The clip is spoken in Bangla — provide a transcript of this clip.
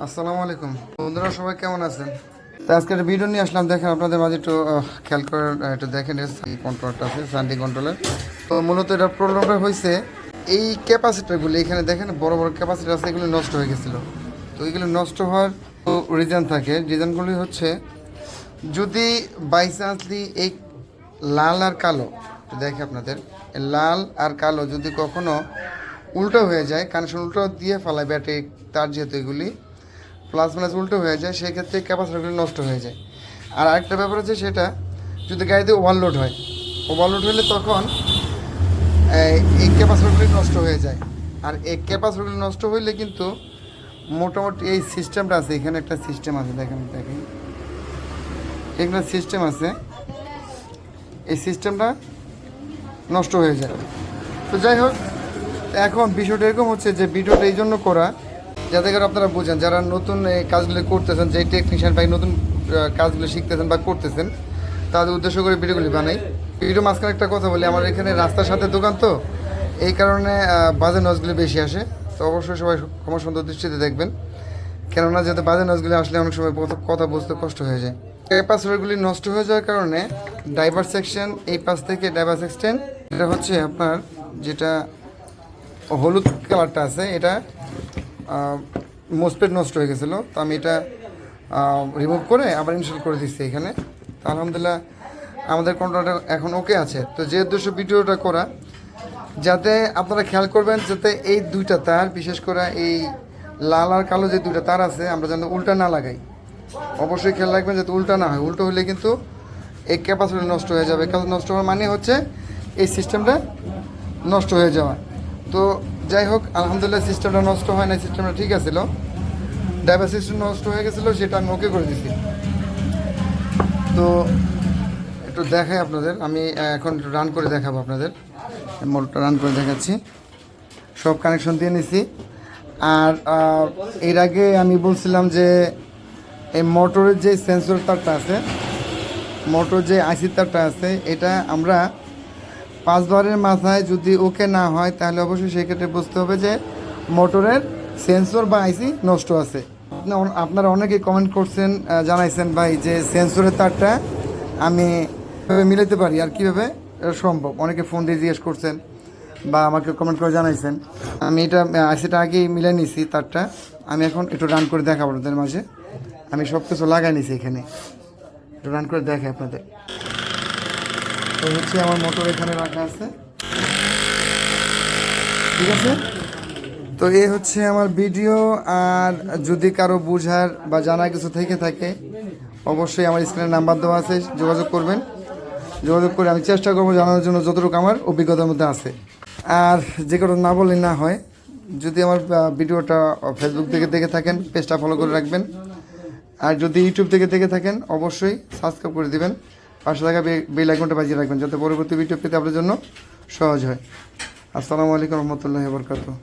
আসসালামু আলাইকুম বন্ধুরা, সবাই কেমন আছেন? তো আজকে একটা ভিডিও নিয়ে আসলাম। দেখেন আপনাদের মাঝে একটু খেয়াল করে একটু দেখেন, এই কন্ট্রোলটা আছে সানডি কন্ট্রোলের। তো মূলত এটা প্রবলেমটা হয়েছে এই ক্যাপাসিটারগুলি, এখানে দেখেন বড় বড় ক্যাপাসিটার আছে, এগুলো নষ্ট হয়ে গেছিলো। তো এগুলো নষ্ট হওয়ার রিজন থাকে। রিজনগুলি হচ্ছে, যদি বাই চান্সলি এই লাল আর কালো দেখে আপনাদের, লাল আর কালো যদি কখনো উল্টো হয়ে যায়, কানেকশন উল্টো দিয়ে ফেলায় ব্যাটারি তার, যেহেতু এগুলি প্লাস মাইনাস উল্টো হয়ে যায়, সেক্ষেত্রে ক্যাপাসিটারগুলি নষ্ট হয়ে যায়। আর আরেকটা ব্যাপার হচ্ছে, সেটা যদি গাড়িতে ওভারলোড হয়, ওভারলোড হলে তখন এই ক্যাপাসিটারগুলি নষ্ট হয়ে যায়। আর এই ক্যাপাসিটারগুলি নষ্ট হইলে কিন্তু মোটামুটি এই সিস্টেমটা আছে, এখানে একটা সিস্টেম আছে, দেখেন এখানে সিস্টেম আছে, এই সিস্টেমটা নষ্ট হয়ে যায়। তো যাই হোক, এখন বিষয়টা এরকম হচ্ছে যে ভিডিওটা এই জন্য করা, যাতে করে আপনারা বোঝেন, যারা নতুন এই কাজগুলো করতেছেন, যে টেকনিশিয়ান ভাই নতুন কাজগুলো শিখতেছেন বা করতেছেন, তাদের উদ্দেশ্য করে ভিডিওগুলি বানাই। ভিডিও মাঝখানে একটা কথা বলি, আমার এখানে রাস্তার সাথে দোকান, তো এই কারণে বাজে নজগুলি বেশি আসে। তো অবশ্যই সবাই ক্ষমা সুন্দর দৃষ্টিতে দেখবেন, কেননা যাতে বাজে নজগুলি আসলে অনেক সময় কথা বুঝতে কষ্ট হয়ে যায়। ক্যাপাসিটরগুলি নষ্ট হয়ে যাওয়ার কারণে ড্রাইভার সেকশন, এই পাশ থেকে ড্রাইভার সেকশন, এটা হচ্ছে আপনার যেটা হলুদ কালারটা আছে, এটা মোসপেট নষ্ট হয়ে গেছিলো। তো আমি এটা রিমুভ করে আবার ইনস্টল করে দিচ্ছি এখানে। তো আলহামদুলিল্লাহ আমাদের কন্ট্রোলটা এখন ওকে আছে। তো যে উদ্দেশ্য ভিডিওটা করা, যাতে আপনারা খেয়াল করবেন, যাতে এই দুইটা তার, বিশেষ করে এই লাল আর কালো যে দুইটা তার আছে, আমরা যেন উল্টা না লাগাই। অবশ্যই খেয়াল রাখবেন যাতে উল্টা না হয়। উল্টো হলে কিন্তু এই ক্যাপাসিটি নষ্ট হয়ে যাবে। নষ্ট হওয়ার মানে হচ্ছে এই সিস্টেমটা নষ্ট হয়ে যাওয়া। তো যাই হোক, আলহামদুলিল্লাহ সিস্টেমটা নষ্ট হয় না, সিস্টেমটা ঠিক আছিল। ড্রাইভার সিস্টেম নষ্ট হয়ে গেছিলো, সেটা আমি ওকে করে দিছি। তো একটু দেখাই আপনাদের, আমি এখন রান করে দেখাবো আপনাদের। মোটরটা রান করে দেখাচ্ছি, সব কানেকশন দিয়ে নিছি। আর এর আগে আমি বলছিলাম যে এই মোটরের যে সেন্সর তারটা আছে, মোটর যে আইসি তারটা আছে, এটা আমরা 5 বারের মাথায় যদি ওকে না হয়, তাহলে অবশ্যই সেক্ষেত্রে বুঝতে হবে যে মোটরের সেন্সর বা আইসি নষ্ট আছে। আপনারা অনেকেই কমেন্ট করছেন, জানাইছেন ভাই যে সেন্সরের তারটা আমি কীভাবে মিলাতে পারি আর কীভাবে সম্ভব। অনেকে ফোন দিয়ে জিজ্ঞেস করছেন বা আমাকে কমেন্ট করে জানাইছেন। আমি এটা আইসিটা আগেই মিলাই নিছি তারটা। আমি এখন একটু রান করে দেখাবো আপনাদের মাঝে। আমি সব কিছু লাগাই নিছি এখানে, একটু রান করে দেখাই আপনাদের। তো হচ্ছে আমার মোটর এখানে রাখা আছে, ঠিক আছে। তো এই হচ্ছে আমার ভিডিও। আর যদি কারো বুঝার বা জানার কিছু থেকে থাকে, অবশ্যই আমার স্ক্রিনে নাম্বার দেওয়া আছে, যোগাযোগ করবেন। যোগাযোগ করে আমি চেষ্টা করবো জানানোর জন্য যতটুকু আমার অভিজ্ঞতার মধ্যে আছে। আর যে কোনো না বললে না হয়, যদি আমার ভিডিওটা ফেসবুক থেকে দেখে থাকেন, পেজটা ফলো করে রাখবেন। আর যদি ইউটিউব থেকে দেখে থাকেন, অবশ্যই সাবস্ক্রাইব করে দিবেন। পাশে থাকা বেল আইকনটা বাজিয়ে রাখবেন, যাতে পরবর্তী ভিডিও পেতে আপনার জন্য সহজ হয়। আসসালামু আলাইকুম রহমতুল্লাহি ওয়া বারাকাতুহু।